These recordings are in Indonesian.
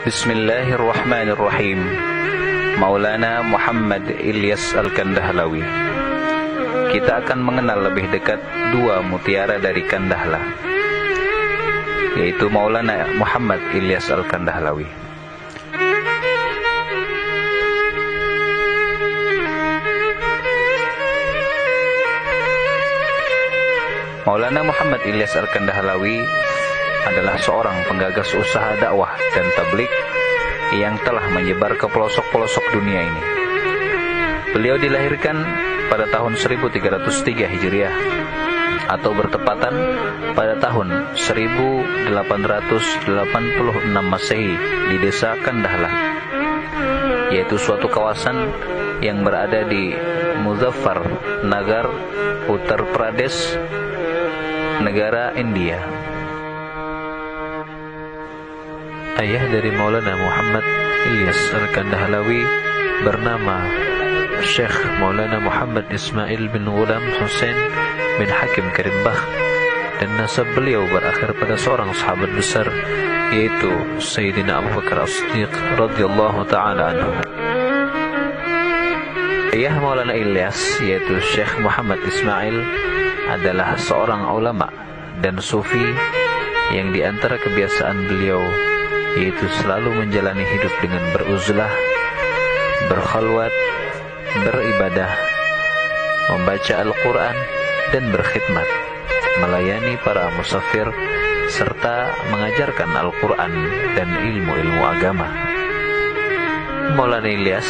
Bismillahirrahmanirrahim. Maulana Muhammad Ilyas Al-Kandahlawi. Kita akan mengenal lebih dekat dua mutiara dari Kandahla, yaitu Maulana Muhammad Ilyas Al-Kandahlawi. Maulana Muhammad Ilyas Al-Kandahlawi adalah seorang penggagas usaha dakwah dan tablik yang telah menyebar ke pelosok-pelosok dunia ini. Beliau dilahirkan pada tahun 1303 Hijriah atau bertepatan pada tahun 1886 Masehi di desa Kandahla, yaitu suatu kawasan yang berada di Muzaffar Nagar, Uttar Pradesh, negara India. Ayah dari Maulana Muhammad Ilyas Al-Kandahlawi bernama Syekh Maulana Muhammad Ismail bin Ghulam Hussein bin Hakim Karimbakh, dan nasab beliau berakhir pada seorang sahabat besar, yaitu Sayyidina Abu Bakar As-Siddiq radhiyallahu ta'ala anhu. Ayah Maulana Ilyas, yaitu Syekh Muhammad Ismail, adalah seorang ulama dan sufi yang di antara kebiasaan beliau yaitu selalu menjalani hidup dengan beruzlah, berkhalwat, beribadah, membaca Al-Quran, dan berkhidmat, melayani para musafir, serta mengajarkan Al-Quran dan ilmu-ilmu agama. Maulana Ilyas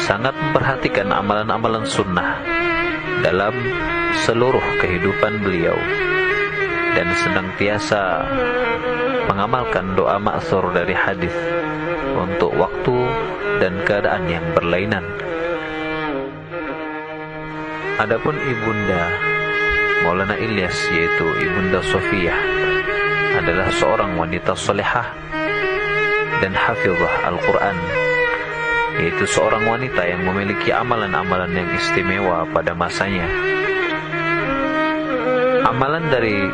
sangat memperhatikan amalan-amalan sunnah dalam seluruh kehidupan beliau, dan senantiasa mengamalkan doa ma'thur dari hadis untuk waktu dan keadaan yang berlainan. Adapun ibunda Maulana Ilyas, yaitu Ibunda Sofiyah, adalah seorang wanita salihah dan hafizah Al-Quran, yaitu seorang wanita yang memiliki amalan-amalan yang istimewa pada masanya. Amalan dari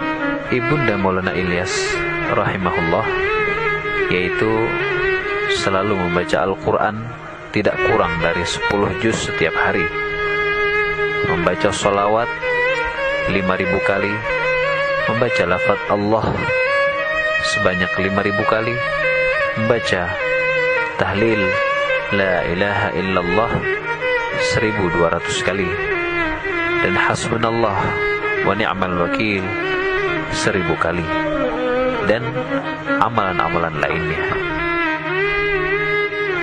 ibunda Maulana Ilyas rahimahullah yaitu selalu membaca Al-Quran tidak kurang dari 10 juz setiap hari, membaca sholawat 5.000 kali, membaca lafaz Allah sebanyak 5.000 kali, membaca tahlil la ilaha illallah 1.200 kali, dan hasbunallah wa ni'mal wakil 1.000 kali, dan amalan-amalan lainnya.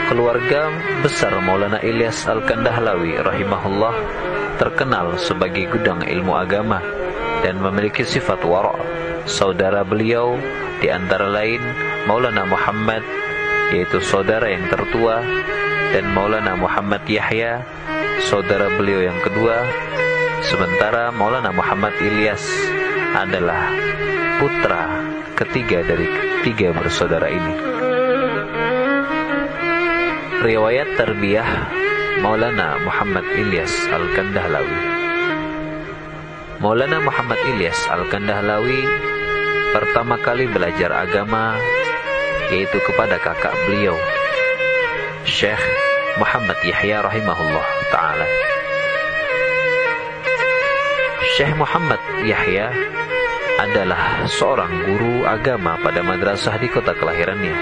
Keluarga besar Maulana Ilyas Al-Kandahlawi rahimahullah terkenal sebagai gudang ilmu agama dan memiliki sifat wara'. Saudara beliau di antara lain Maulana Muhammad, yaitu saudara yang tertua, dan Maulana Muhammad Yahya, saudara beliau yang kedua. Sementara Maulana Muhammad Ilyas adalah putra ketiga dari tiga bersaudara ini. Riwayat tarbiyah Maulana Muhammad Ilyas Al-Kandahlawi. Maulana Muhammad Ilyas Al-Kandahlawi pertama kali belajar agama yaitu kepada kakak beliau, Syekh Muhammad Yahya rahimahullah ta'ala. Syekh Muhammad Yahya adalah seorang guru agama pada madrasah di kota kelahirannya.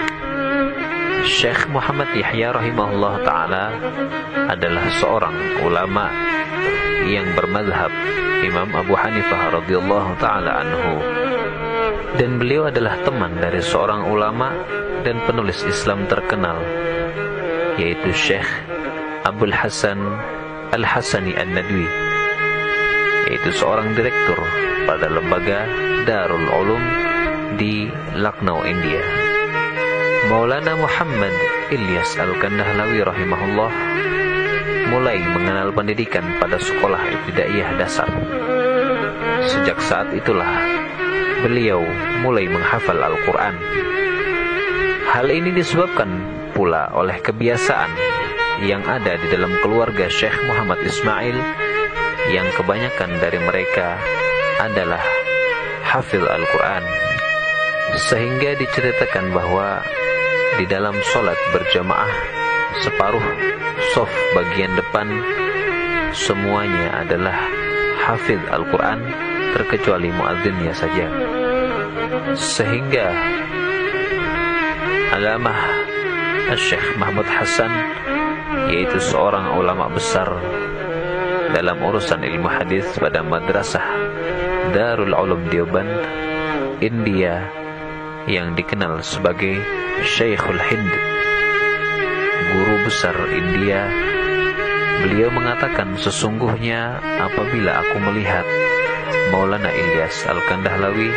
Syekh Muhammad Yahya rahimahullah ta'ala adalah seorang ulama yang bermazhab Imam Abu Hanifah radhiyallahu ta'ala anhu, dan beliau adalah teman dari seorang ulama dan penulis Islam terkenal, yaitu Syekh Abul Hasan Al-Hasani An-Nadwi, yaitu seorang direktur pada lembaga Darul Ulum di Lucknow, India. Maulana Muhammad Ilyas Al-Kandahlawi rahimahullah mulai mengenal pendidikan pada sekolah ibtidaiyah dasar. Sejak saat itulah beliau mulai menghafal Al-Quran. Hal ini disebabkan pula oleh kebiasaan yang ada di dalam keluarga Syekh Muhammad Ismail, yang kebanyakan dari mereka adalah hafiz Al-Quran, sehingga diceritakan bahwa di dalam sholat berjamaah, separuh shaf bagian depan semuanya adalah hafidh Al-Quran terkecuali muadzinnya saja, sehingga Alamah Syekh Mahmud Hasan, yaitu seorang ulama besar dalam urusan ilmu hadis pada madrasah Darul Ulum Deoband, India, yang dikenal sebagai Syekhul Hind, guru besar India, beliau mengatakan, sesungguhnya apabila aku melihat Maulana Ilyas Al-Kandahlawi,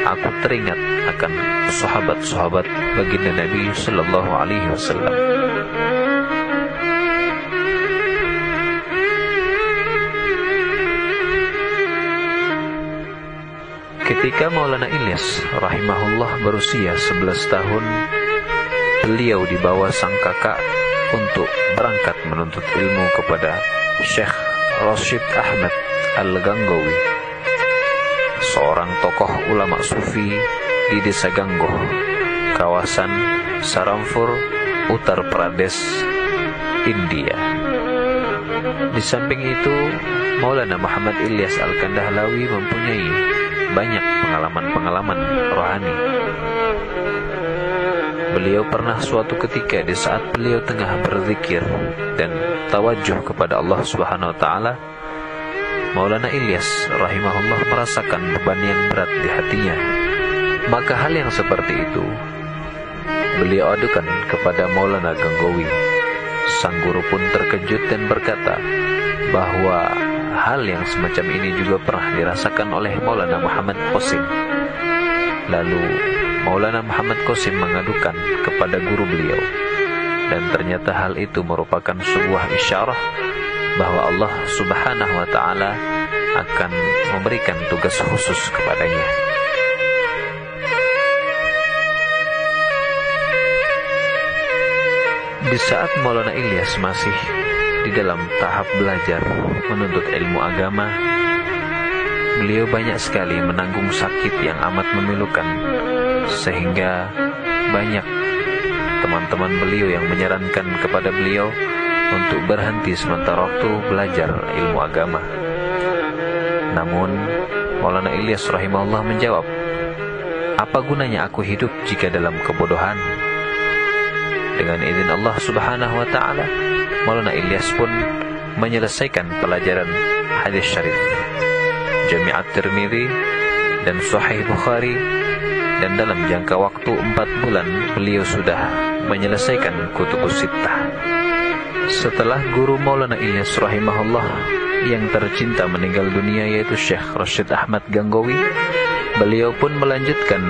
aku teringat akan sahabat-sahabat baginda Nabi Sallallahu Alaihi Wasallam. Ketika Maulana Ilyas rahimahullah berusia 11 tahun, beliau dibawa sang kakak untuk berangkat menuntut ilmu kepada Syekh Rashid Ahmad Al-Ganggowi, seorang tokoh ulama sufi di desa Ganggoh, kawasan Sarampur, Uttar Pradesh, India. Di samping itu, Maulana Muhammad Ilyas Al-Kandahlawi mempunyai banyak pengalaman-pengalaman rohani. Beliau pernah suatu ketika di saat beliau tengah berzikir dan tawajuh kepada Allah Subhanahu wa taala, Maulana Ilyas rahimahullah merasakan beban yang berat di hatinya. Maka hal yang seperti itu beliau adukan kepada Maulana Ganggowi. Sang guru pun terkejut dan berkata bahwa hal yang semacam ini juga pernah dirasakan oleh Maulana Muhammad Qasim. Lalu Maulana Muhammad Qasim mengadukan kepada guru beliau, dan ternyata hal itu merupakan sebuah isyarah bahwa Allah Subhanahu wa ta'ala akan memberikan tugas khusus kepadanya. Di saat Maulana Ilyas masih di dalam tahap belajar menuntut ilmu agama, beliau banyak sekali menanggung sakit yang amat memilukan, sehingga banyak teman-teman beliau yang menyarankan kepada beliau untuk berhenti sementara waktu belajar ilmu agama. Namun Maulana Ilyas rahimahullah menjawab, apa gunanya aku hidup jika dalam kebodohan? Dengan izin Allah Subhanahu wa ta'ala, Maulana Ilyas pun menyelesaikan pelajaran hadis syarif, Jami'at Tirmidzi dan Sahih Bukhari, dan dalam jangka waktu 4 bulan beliau sudah menyelesaikan Kutubus Sittah. Setelah guru Maulana Ilyas rahimahullah yang tercinta meninggal dunia, yaitu Syekh Rashid Ahmad Ganggowi, beliau pun melanjutkan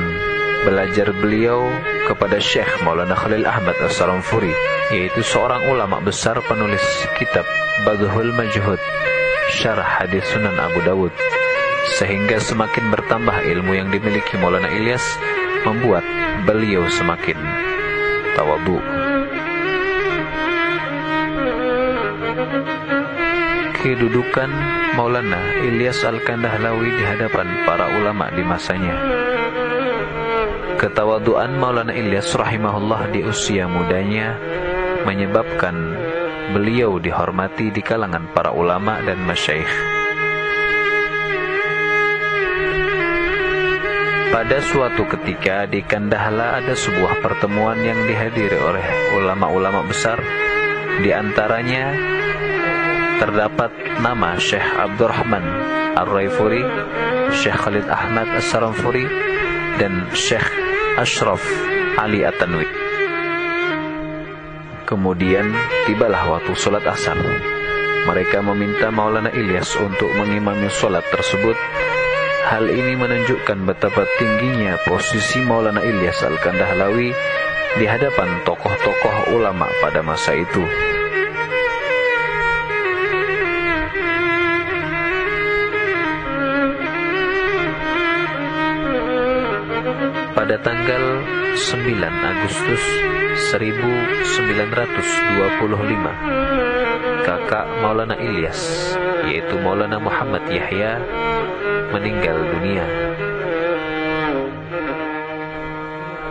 belajar beliau kepada Syekh Maulana Khalil Ahmad As-Saramfuri, yaitu seorang ulama besar penulis kitab Badhul Majhud, syarah hadis Sunan Abu Dawud. Sehingga semakin bertambah ilmu yang dimiliki Maulana Ilyas, membuat beliau semakin tawadhu. Kedudukan Maulana Ilyas Al-Kandahlawi di hadapan para ulama di masanya. Ketawaduan Maulana Ilyas rahimahullah di usia mudanya menyebabkan beliau dihormati di kalangan para ulama dan masyayikh. Pada suatu ketika di Kandahla ada sebuah pertemuan yang dihadiri oleh ulama-ulama besar. Di antaranya terdapat nama Syekh Abdurrahman Ar-Raifuri, Syekh Khalid Ahmad As-Saramfuri, dan Syekh Ashraf Ali At-Tanwi. Kemudian tibalah waktu sholat asar. Mereka meminta Maulana Ilyas untuk mengimami sholat tersebut. Hal ini menunjukkan betapa tingginya posisi Maulana Ilyas Al-Kandahlawi di hadapan tokoh-tokoh ulama pada masa itu. Pada tanggal 9 Agustus 1925, kakak Maulana Ilyas, yaitu Maulana Muhammad Yahya, meninggal dunia.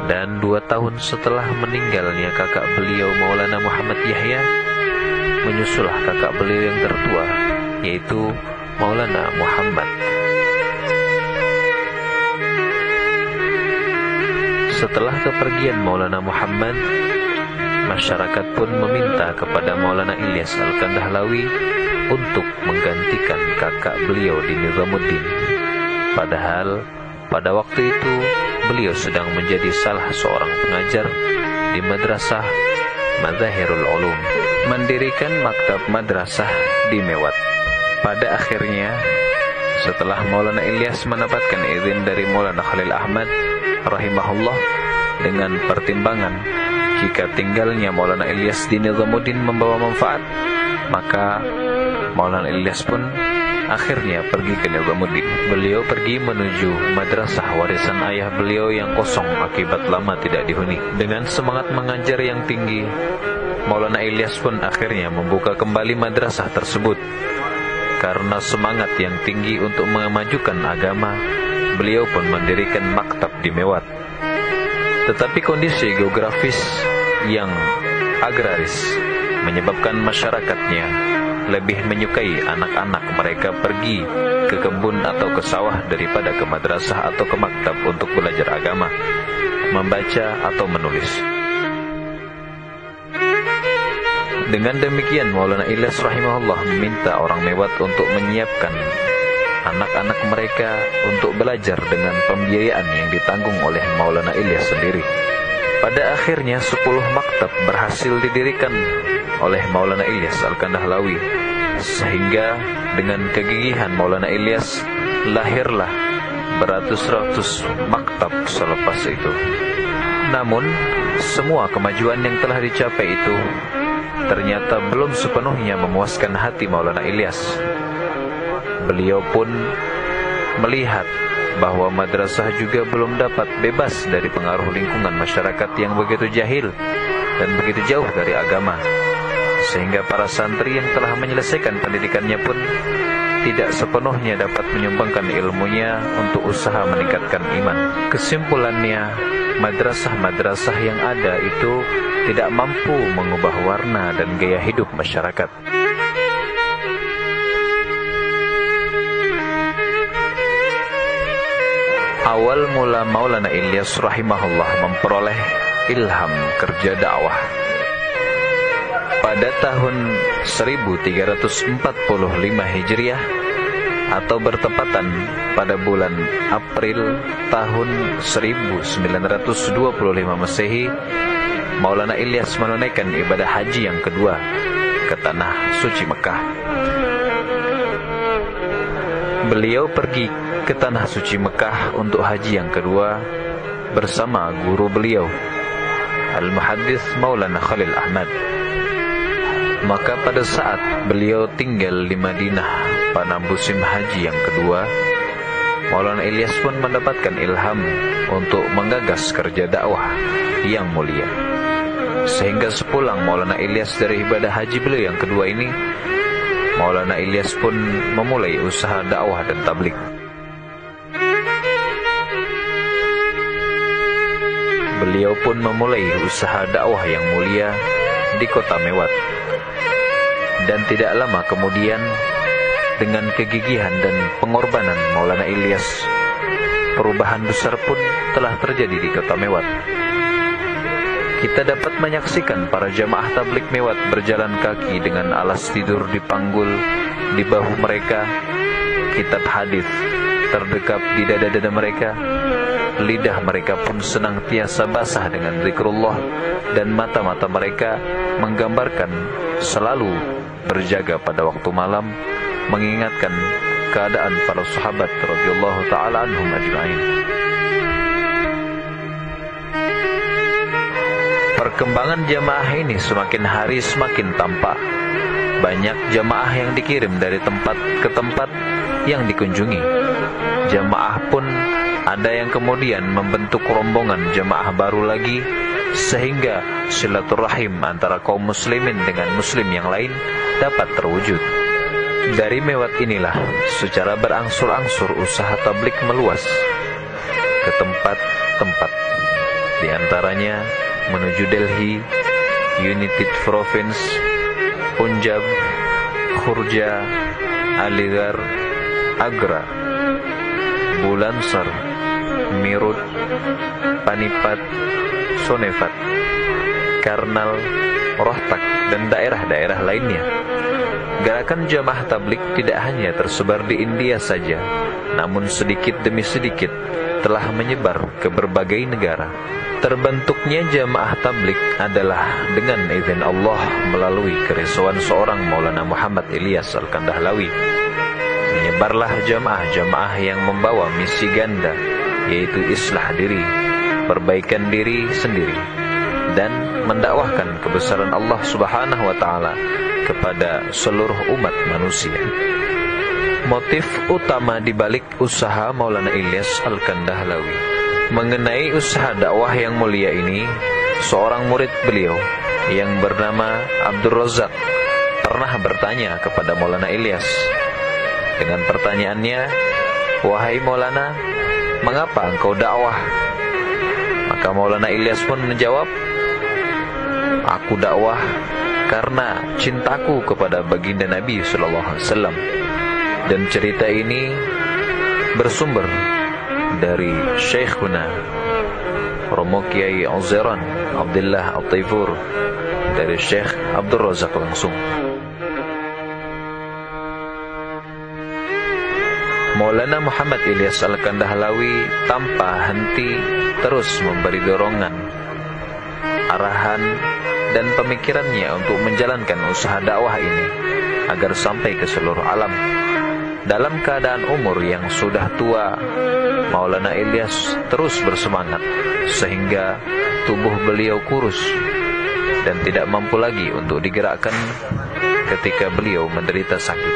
Dan 2 tahun setelah meninggalnya kakak beliau Maulana Muhammad Yahya, menyusulah kakak beliau yang tertua, yaitu Maulana Muhammad. Setelah kepergian Maulana Muhammad, masyarakat pun meminta kepada Maulana Ilyas Al-Kandahlawi untuk menggantikan kakak beliau di Nizamuddin. Padahal pada waktu itu beliau sedang menjadi salah seorang pengajar di Madrasah Madzahirul Ulum, mendirikan maktab madrasah di Mewat. Pada akhirnya, setelah Maulana Ilyas mendapatkan izin dari Maulana Khalil Ahmad rahimahullah, dengan pertimbangan jika tinggalnya Maulana Ilyas di Nizamuddin membawa manfaat, maka Maulana Ilyas pun akhirnya pergi ke Nizamuddin. Beliau pergi menuju madrasah warisan ayah beliau yang kosong akibat lama tidak dihuni. Dengan semangat mengajar yang tinggi, Maulana Ilyas pun akhirnya membuka kembali madrasah tersebut. Karena semangat yang tinggi untuk memajukan agama, beliau pun mendirikan maktab di Mewat. Tetapi kondisi geografis yang agraris menyebabkan masyarakatnya lebih menyukai anak-anak mereka pergi ke kebun atau ke sawah daripada ke madrasah atau ke maktab untuk belajar agama, membaca atau menulis. Dengan demikian, Maulana Ilyas rahimahullah meminta orang Mewat untuk menyiapkan anak-anak mereka untuk belajar dengan pembiayaan yang ditanggung oleh Maulana Ilyas sendiri. Pada akhirnya 10 maktab berhasil didirikan oleh Maulana Ilyas Al-Kandahlawi, sehingga dengan kegigihan Maulana Ilyas lahirlah beratus-ratus maktab selepas itu. Namun semua kemajuan yang telah dicapai itu ternyata belum sepenuhnya memuaskan hati Maulana Ilyas. Beliau pun melihat bahwa madrasah juga belum dapat bebas dari pengaruh lingkungan masyarakat yang begitu jahil dan begitu jauh dari agama, sehingga para santri yang telah menyelesaikan pendidikannya pun tidak sepenuhnya dapat menyumbangkan ilmunya untuk usaha meningkatkan iman. Kesimpulannya, madrasah-madrasah yang ada itu tidak mampu mengubah warna dan gaya hidup masyarakat. Awal mula Maulana Ilyas rahimahullah memperoleh ilham kerja dakwah pada tahun 1345 Hijriah atau bertepatan pada bulan April tahun 1925 Masehi. Maulana Ilyas menunaikan ibadah haji yang kedua ke tanah suci Mekah. Beliau pergi ke tanah suci Mekah untuk haji yang kedua bersama guru beliau, Al-Muhaddits Maulana Khalil Ahmad. Maka pada saat beliau tinggal di Madinah pada musim haji yang kedua, Maulana Ilyas pun mendapatkan ilham untuk menggagas kerja dakwah yang mulia. Sehingga sepulang Maulana Ilyas dari ibadah haji beliau yang kedua ini, Maulana Ilyas pun memulai usaha dakwah dan tabligh. Beliau pun memulai usaha dakwah yang mulia di kota Mewat. Dan tidak lama kemudian, dengan kegigihan dan pengorbanan Maulana Ilyas, perubahan besar pun telah terjadi di kota Mewat. Kita dapat menyaksikan para jamaah tabligh Mewat berjalan kaki dengan alas tidur dipanggul di bahu mereka, kitab hadis terdekap di dada-dada mereka, lidah mereka pun senantiasa basah dengan zikrullah, dan mata-mata mereka menggambarkan selalu berjaga pada waktu malam, mengingatkan keadaan para sahabat radhiyallahu ta'ala anhum ajma'in. Perkembangan jamaah ini semakin hari semakin tampak. Banyak jamaah yang dikirim dari tempat ke tempat yang dikunjungi. Jamaah pun ada yang kemudian membentuk rombongan jamaah baru lagi, sehingga silaturahim antara kaum muslimin dengan muslim yang lain dapat terwujud. Dari Mewat inilah secara berangsur-angsur usaha tabligh meluas ke tempat-tempat di antaranya menuju Delhi, United Province, Punjab, Khurja, Aligarh, Agra, Bulansar, Meerut, Panipat, Sonepat, Karnal, Rohtak, dan daerah-daerah lainnya. Gerakan jamaah tabligh tidak hanya tersebar di India saja, namun sedikit demi sedikit telah menyebar ke berbagai negara. Terbentuknya jamaah tabligh adalah dengan izin Allah melalui kerisauan seorang Maulana Muhammad Ilyas Al-Kandahlawi. Menyebarlah jamaah-jamaah yang membawa misi ganda, yaitu islah diri, perbaikan diri sendiri, dan mendakwahkan kebesaran Allah Subhanahu wa Ta'ala kepada seluruh umat manusia. Motif utama di balik usaha Maulana Ilyas Al-Kandahlawi mengenai usaha dakwah yang mulia ini, seorang murid beliau yang bernama Abdul Razak pernah bertanya kepada Maulana Ilyas dengan pertanyaannya, "Wahai Maulana, mengapa engkau dakwah?" Maka Maulana Ilyas pun menjawab, "Aku dakwah karena cintaku kepada baginda Nabi SAW." Dan cerita ini bersumber dari Syekhuna Romo Kiai Uzairan Abdullah At-Taifur, dari Syekh Abdul Razak langsung. Maulana Muhammad Ilyas Al-Kandahlawi tanpa henti terus memberi dorongan, arahan, dan pemikirannya untuk menjalankan usaha dakwah ini agar sampai ke seluruh alam. Dalam keadaan umur yang sudah tua, Maulana Ilyas terus bersemangat sehingga tubuh beliau kurus dan tidak mampu lagi untuk digerakkan ketika beliau menderita sakit.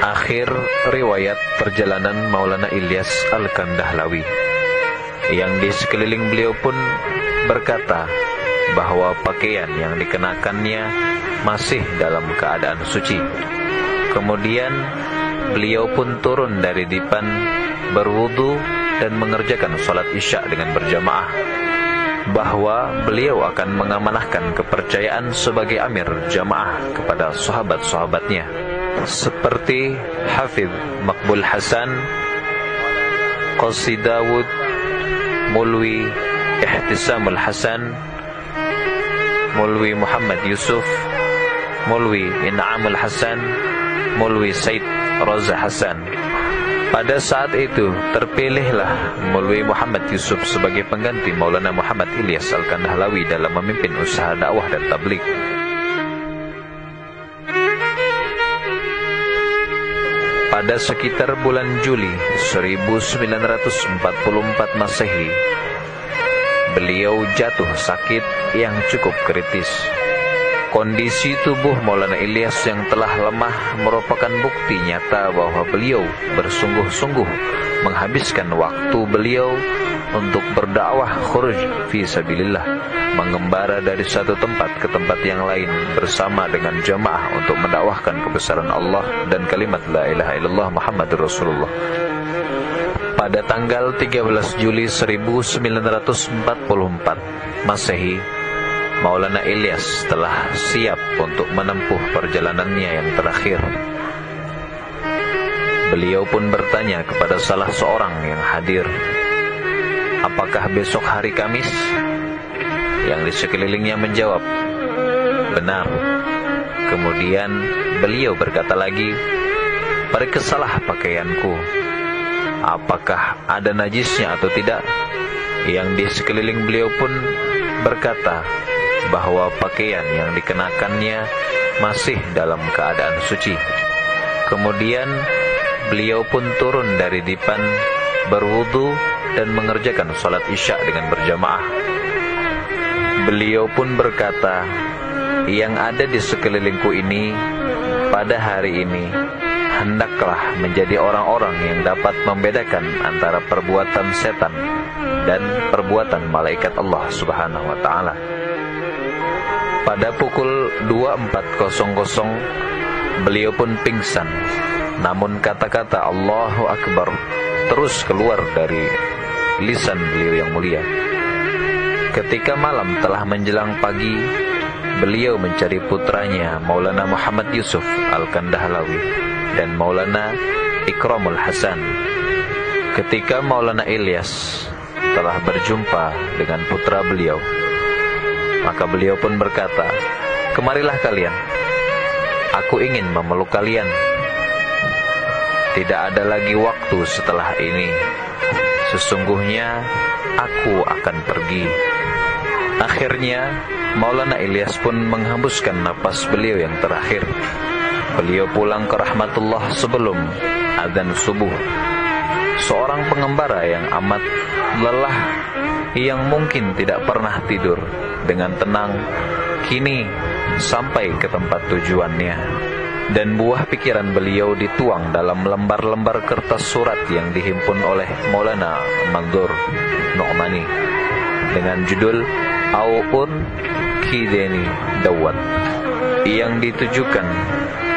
Akhir riwayat perjalanan Maulana Ilyas Al-Kandahlawi, yang di sekeliling beliau pun berkata bahwa pakaian yang dikenakannya masih dalam keadaan suci. Kemudian beliau pun turun dari dipan, berwudu, dan mengerjakan sholat isya dengan berjamaah, bahwa beliau akan mengamanahkan kepercayaan sebagai amir jamaah kepada sahabat-sahabatnya seperti Hafidh Maqbul Hasan, Qasi Dawud, Mulwi Ihtisamul Hasan, Mulwi Muhammad Yusuf, Mulwi In'amul Hasan, Mulwi Said Raza Hasan. Pada saat itu terpilihlah Mulwi Muhammad Yusuf sebagai pengganti Maulana Muhammad Ilyas Al-Kandahlawi dalam memimpin usaha dakwah dan tabligh. Pada sekitar bulan Juli 1944 Masehi, beliau jatuh sakit yang cukup kritis. Kondisi tubuh Maulana Ilyas yang telah lemah merupakan bukti nyata bahwa beliau bersungguh-sungguh menghabiskan waktu beliau untuk berdakwah khuruj fi sabilillah, mengembara dari satu tempat ke tempat yang lain bersama dengan jamaah untuk mendakwahkan kebesaran Allah dan kalimat la ilaha illallah Muhammadur Rasulullah. Pada tanggal 13 Juli 1944 Masehi, Maulana Ilyas telah siap untuk menempuh perjalanannya yang terakhir. Beliau pun bertanya kepada salah seorang yang hadir, "Apakah besok hari Kamis?" Yang di sekelilingnya menjawab, "Benar." Kemudian beliau berkata lagi, "Periksalah pakaianku, apakah ada najisnya atau tidak?" Yang di sekeliling beliau pun berkata bahwa pakaian yang dikenakannya masih dalam keadaan suci. Kemudian beliau pun turun dari dipan, berwudu, dan mengerjakan sholat isya dengan berjamaah. Beliau pun berkata, "Yang ada di sekelilingku ini pada hari ini hendaklah menjadi orang-orang yang dapat membedakan antara perbuatan setan dan perbuatan malaikat Allah Subhanahu wa Ta'ala." Pada pukul 24.00 beliau pun pingsan namun kata-kata Allahu Akbar terus keluar dari lisan beliau yang mulia. Ketika malam telah menjelang pagi, beliau mencari putranya Maulana Muhammad Yusuf Al-Kandahlawi dan Maulana Ikramul Hasan. Ketika Maulana Ilyas telah berjumpa dengan putra beliau, maka beliau pun berkata, "Kemarilah kalian, aku ingin memeluk kalian. Tidak ada lagi waktu setelah ini. Sesungguhnya aku akan pergi." Akhirnya Maulana Ilyas pun menghembuskan napas beliau yang terakhir. Beliau pulang ke rahmatullah sebelum azan subuh. Seorang pengembara yang amat lelah, yang mungkin tidak pernah tidur dengan tenang, kini sampai ke tempat tujuannya. Dan buah pikiran beliau dituang dalam lembar-lembar kertas surat yang dihimpun oleh Maulana Mandur Nu'mani dengan judul Aun Kideni Dawat, yang ditujukan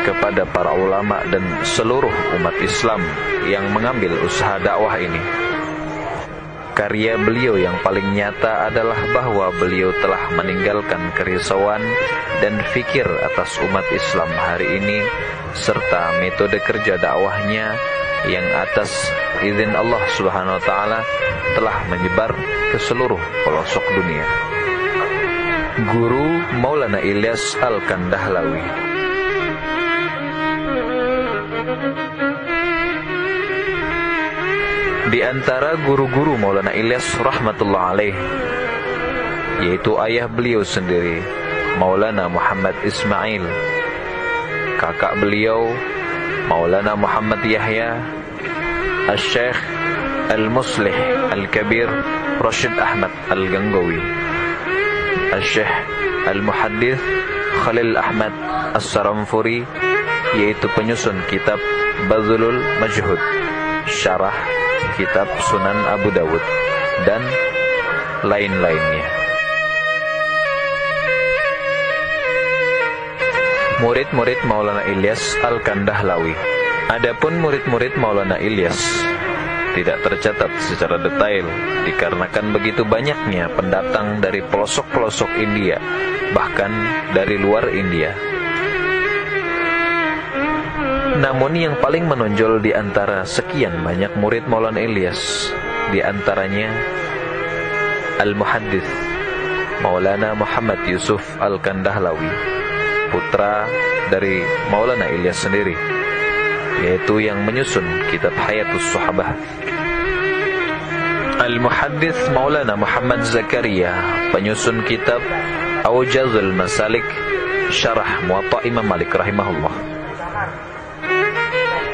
kepada para ulama dan seluruh umat Islam yang mengambil usaha dakwah ini. Karya beliau yang paling nyata adalah bahwa beliau telah meninggalkan kerisauan dan fikir atas umat Islam hari ini, serta metode kerja dakwahnya yang atas izin Allah Subhanahu wa Ta'ala telah menyebar ke seluruh pelosok dunia. Guru Maulana Ilyas Al-Kandahlawi. Di antara guru-guru Maulana Ilyas rahmatullah alaih, yaitu ayah beliau sendiri, Maulana Muhammad Ismail, kakak beliau Maulana Muhammad Yahya, Al-Syekh Al-Muslih Al-Kabir Rashid Ahmad Al-Ganggawi, Al-Syekh Al-Muhaddith Khalil Ahmad As-Saramfuri, yaitu penyusun kitab Bazlul Majhud, syarah kitab Sunan Abu Dawud, dan lain-lainnya. Murid-murid Maulana Ilyas Al-Kandahlawi. Adapun murid-murid Maulana Ilyas tidak tercatat secara detail dikarenakan begitu banyaknya pendatang dari pelosok-pelosok India, bahkan dari luar India. Namun yang paling menonjol di antara sekian banyak murid Maulana Ilyas, di antaranya Al-Muhaddith Maulana Muhammad Yusuf Al-Kandahlawi, putra dari Maulana Ilyas sendiri, yaitu yang menyusun kitab Hayatus Sahabah. Al-Muhaddith Maulana Muhammad Zakaria, penyusun kitab Aujazul Masalik, syarah Muwatta Imam Malik rahimahullah.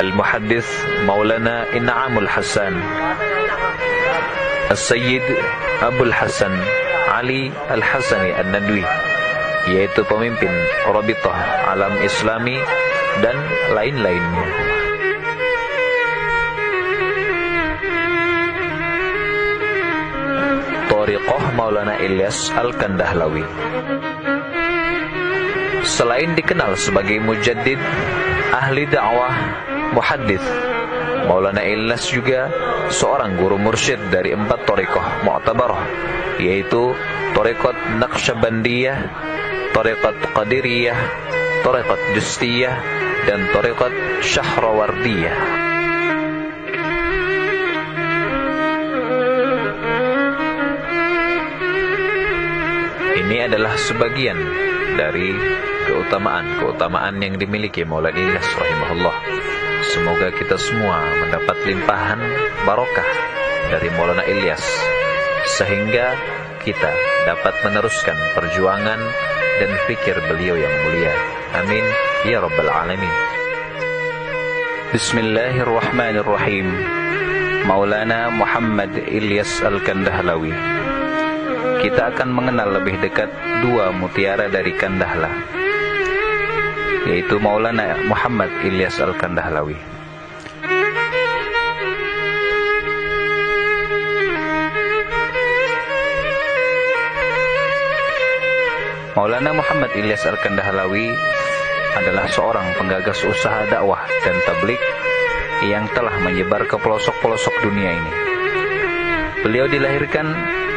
Al-Muhaddith Maulana In'amul Hasan As-Sayyid Abul Hasan Ali Al-Hasani An-Nadwi, yaitu pemimpin Rabitah Alam Islami dan lain-lainnya. Thariqah Maulana Ilyas Al-Kandahlawi. Selain dikenal sebagai mujaddid, ahli dakwah, muhaddits, Maulana Ilyas juga seorang guru mursyid dari 4 thariqah mu'tabarah, yaitu thariqat Naqsyabandiyah, thariqat Qadiriyah, thariqat Justiyah, dan thariqat Syahrawardiyah. Ini adalah sebagian dari keutamaan yang dimiliki Maulana Ilyas rahimahullah. Semoga kita semua mendapat limpahan barokah dari Maulana Ilyas, sehingga kita dapat meneruskan perjuangan dan fikir beliau yang mulia. Amin ya rabbal alamin. Bismillahirrahmanirrahim. Maulana Muhammad Ilyas Al-Kandahlawi. Kita akan mengenal lebih dekat 2 mutiara dari Kandahla, yaitu Maulana Muhammad Ilyas Al-Kandahlawi. Maulana Muhammad Ilyas Al-Kandahlawi adalah seorang penggagas usaha dakwah dan tabligh yang telah menyebar ke pelosok-pelosok dunia ini. Beliau dilahirkan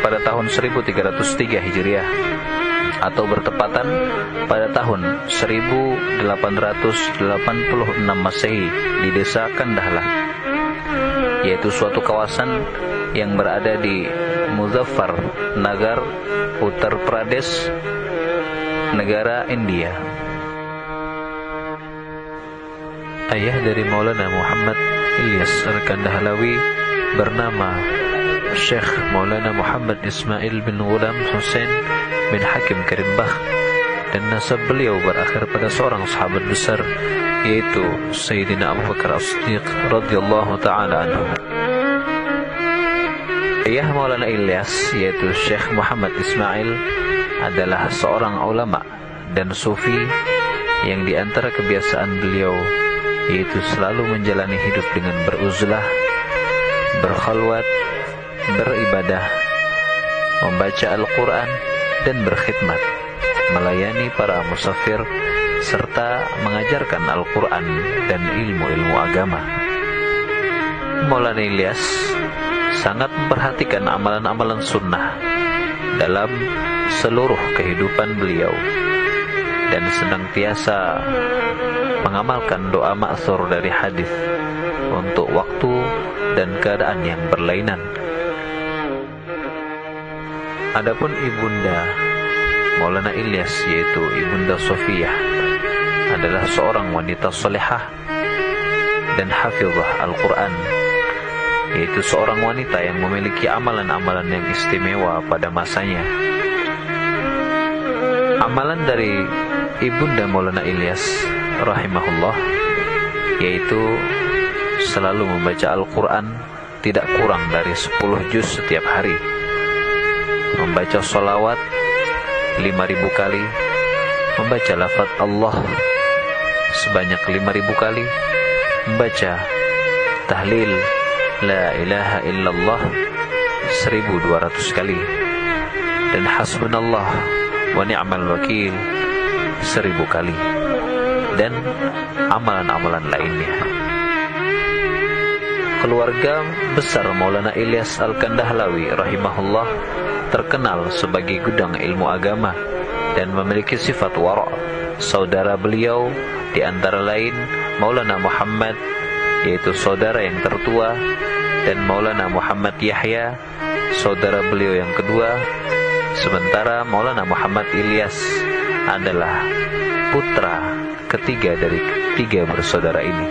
pada tahun 1303 Hijriah atau bertepatan pada tahun 1886 Masehi di desa Kandahla, yaitu suatu kawasan yang berada di Muzaffar Nagar, Uttar Pradesh, negara India. Ayah dari Maulana Muhammad Ilyas Al-Kandahlawi bernama Syekh Maulana Muhammad Ismail bin Ghulam Hussein bin Hakim Karimbakh, dan nasab beliau berakhir pada seorang sahabat besar, yaitu Sayyidina Abu Bakar As-Siddiq radhiyallahu ta'ala anhu. Ayah Maulana Ilyas, yaitu Syekh Muhammad Ismail, adalah seorang ulama dan sufi yang di antara kebiasaan beliau yaitu selalu menjalani hidup dengan beruzlah, berkhalwat, beribadah, membaca Al-Quran, dan berkhidmat, melayani para musafir, serta mengajarkan Al-Quran dan ilmu-ilmu agama. Maulana Ilyas sangat memperhatikan amalan-amalan sunnah dalam seluruh kehidupan beliau, dan senantiasa mengamalkan doa ma'thur dari hadis untuk waktu dan keadaan yang berlainan. Adapun ibunda Maulana Ilyas, yaitu Ibunda Sofiyah, adalah seorang wanita solehah dan hafizah Al-Quran, yaitu seorang wanita yang memiliki amalan-amalan yang istimewa pada masanya. Amalan dari ibunda Maulana Ilyas rahimahullah yaitu selalu membaca Al-Quran tidak kurang dari 10 juz setiap hari, membaca sholawat 5.000 kali, membaca lafaz Allah sebanyak 5.000 kali, membaca tahlil la ilaha illallah 1.200 kali, dan hasbunallah wa ni'mal wakil 1.000 kali, dan amalan-amalan lainnya. Keluarga besar Maulana Ilyas Al-Kandahlawi rahimahullah terkenal sebagai gudang ilmu agama dan memiliki sifat wara'. Saudara beliau di antara lain Maulana Muhammad, yaitu saudara yang tertua, dan Maulana Muhammad Yahya, saudara beliau yang kedua. Sementara Maulana Muhammad Ilyas adalah putra ketiga dari tiga bersaudara ini.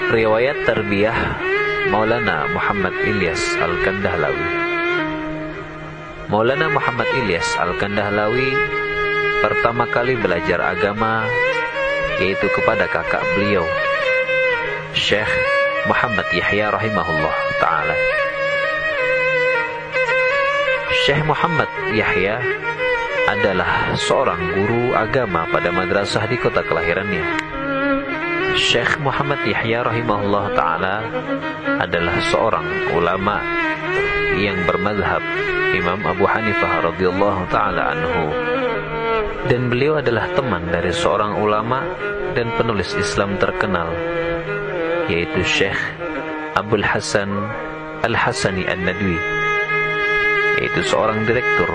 Riwayat tarbiyah Maulana Muhammad Ilyas Al-Kandahlawi. Maulana Muhammad Ilyas Al-Kandahlawi pertama kali belajar agama yaitu kepada kakak beliau, Syekh Muhammad Yahya rahimahullah ta'ala. Syekh Muhammad Yahya adalah seorang guru agama pada madrasah di kota kelahirannya. Syekh Muhammad Yahya rahimahullah ta'ala adalah seorang ulama yang bermadhab Imam Abu Hanifah radhiyallahu ta'ala anhu, dan beliau adalah teman dari seorang ulama dan penulis Islam terkenal, yaitu Syekh Abdul Hasan Al-Hasani An-Nadwi, yaitu seorang direktur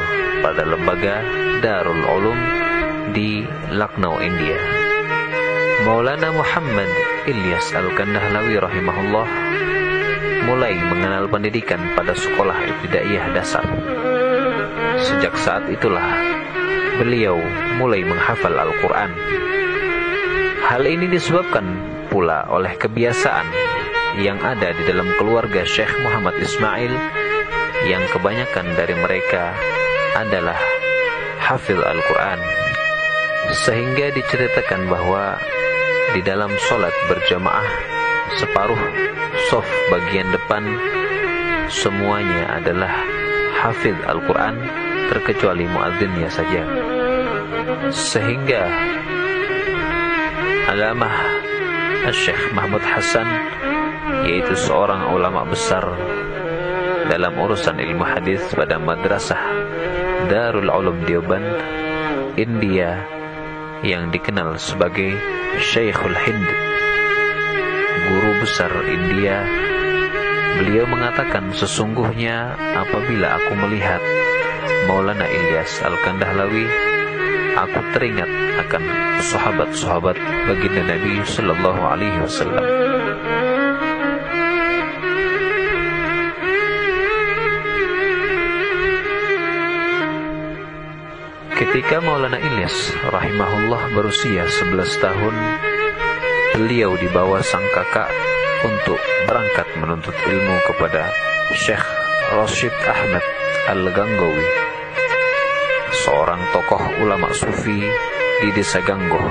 pada lembaga Darul Ulum di Lucknow, India. Maulana Muhammad Ilyas Al-Kandahlawi rahimahullah mulai mengenal pendidikan pada sekolah ibtidaiyah dasar. Sejak saat itulah beliau mulai menghafal Al-Quran. Hal ini disebabkan pula oleh kebiasaan yang ada di dalam keluarga Syekh Muhammad Ismail, yang kebanyakan dari mereka adalah hafiz Al-Quran, sehingga diceritakan bahwa di dalam sholat berjamaah separuh shaf bagian depan semuanya adalah hafiz Al-Quran terkecuali muadzinnya saja, sehingga Alamah Syekh Mahmud Hasan, yaitu seorang ulama besar dalam urusan ilmu hadis pada madrasah Darul Ulum Deoband, India, yang dikenal sebagai Syekhul Hind, guru besar India. Beliau mengatakan, sesungguhnya apabila aku melihat Maulana Ilyas Al-Kandahlawi, aku teringat akan sahabat-sahabat baginda Nabi Sallallahu Alaihi Wasallam. Ketika Maulana Ilyas rahimahullah berusia 11 tahun, beliau dibawa sang kakak untuk berangkat menuntut ilmu kepada Syekh Rashid Ahmad Al-Gangowi, seorang tokoh ulama sufi di desa Ganggoh,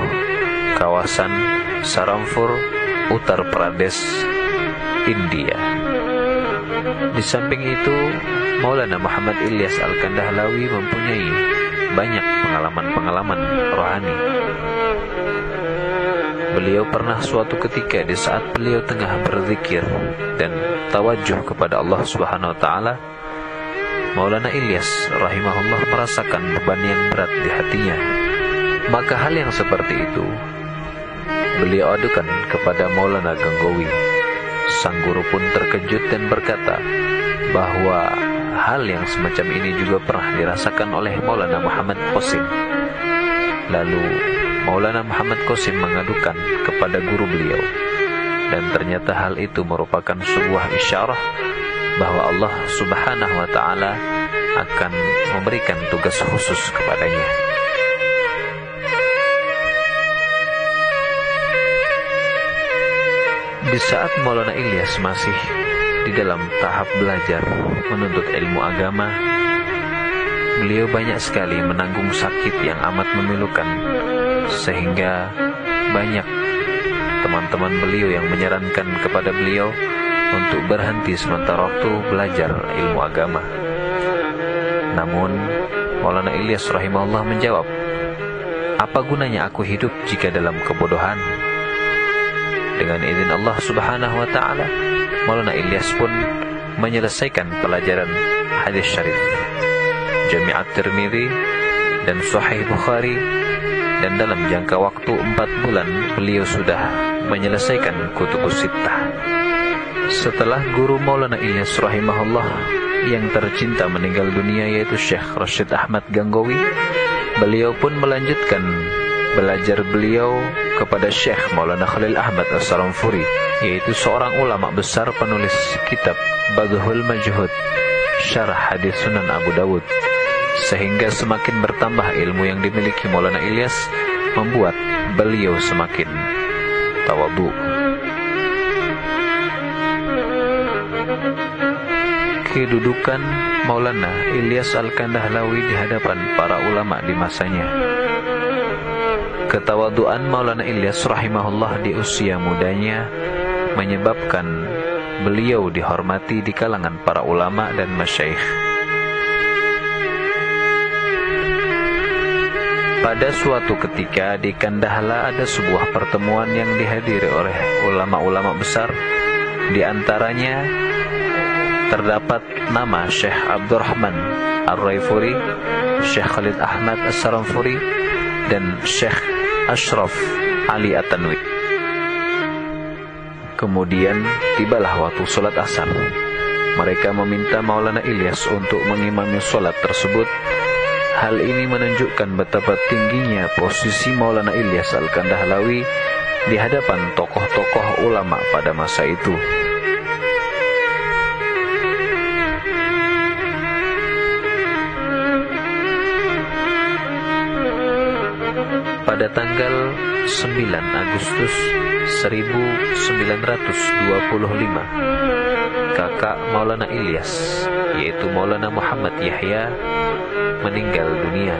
kawasan Sarampur, Uttar Pradesh, India. Di samping itu, Maulana Muhammad Ilyas Al-Kandahlawi mempunyai banyak pengalaman-pengalaman rohani. Beliau pernah suatu ketika di saat beliau tengah berzikir dan tawajuh kepada Allah Subhanahu wa taala, Maulana Ilyas rahimahullah merasakan beban yang berat di hatinya. Maka hal yang seperti itu beliau adukan kepada Maulana Gangowi. Sang guru pun terkejut dan berkata bahwa hal yang semacam ini juga pernah dirasakan oleh Maulana Muhammad Qasim. Lalu Maulana Muhammad Qasim mengadukan kepada guru beliau, dan ternyata hal itu merupakan sebuah isyarah bahwa Allah Subhanahu wa ta'ala akan memberikan tugas khusus kepadanya. Di saat Maulana Ilyas masih di dalam tahap belajar menuntut ilmu agama, beliau banyak sekali menanggung sakit yang amat memilukan, sehingga banyak teman-teman beliau yang menyarankan kepada beliau untuk berhenti sementara waktu belajar ilmu agama. Namun Maulana Ilyas rahimahullah menjawab, apa gunanya aku hidup jika dalam kebodohan? Dengan izin Allah Subhanahu wa ta'ala, Maulana Ilyas pun menyelesaikan pelajaran hadis syarif, Jami'at Tirmidzi dan Sahih Bukhari, dan dalam jangka waktu 4 bulan beliau sudah menyelesaikan Kutubus Sittah. Setelah guru Maulana Ilyas rahimahullah yang tercinta meninggal dunia, yaitu Syekh Rashid Ahmad Gangowi, beliau pun melanjutkan belajar beliau kepada Syekh Maulana Khalil Ahmad As-Saramfuri, yaitu seorang ulama besar penulis kitab Badhul Majhud, syarah hadis Sunan Abu Dawud. Sehingga semakin bertambah ilmu yang dimiliki Maulana Ilyas, membuat beliau semakin tawadhu. Kedudukan Maulana Ilyas Al-Kandahlawi di hadapan para ulama di masanya. Ketawaduan Maulana Ilyas rahimahullah di usia mudanya menyebabkan beliau dihormati di kalangan para ulama dan masyayikh. Pada suatu ketika di Kandahla ada sebuah pertemuan yang dihadiri oleh ulama-ulama besar. Di antaranya terdapat nama Syekh Abdurrahman Ar-Raifuri, Syekh Khalid Ahmad As-Saramfuri, dan Syekh Ashraf Ali At-Tanwi. Kemudian tibalah waktu sholat asar. Mereka meminta Maulana Ilyas untuk mengimami sholat tersebut. Hal ini menunjukkan betapa tingginya posisi Maulana Ilyas Al-Kandahlawi di hadapan tokoh-tokoh ulama pada masa itu. Pada tanggal 9 Agustus 1925, kakak Maulana Ilyas, yaitu Maulana Muhammad Yahya, meninggal dunia.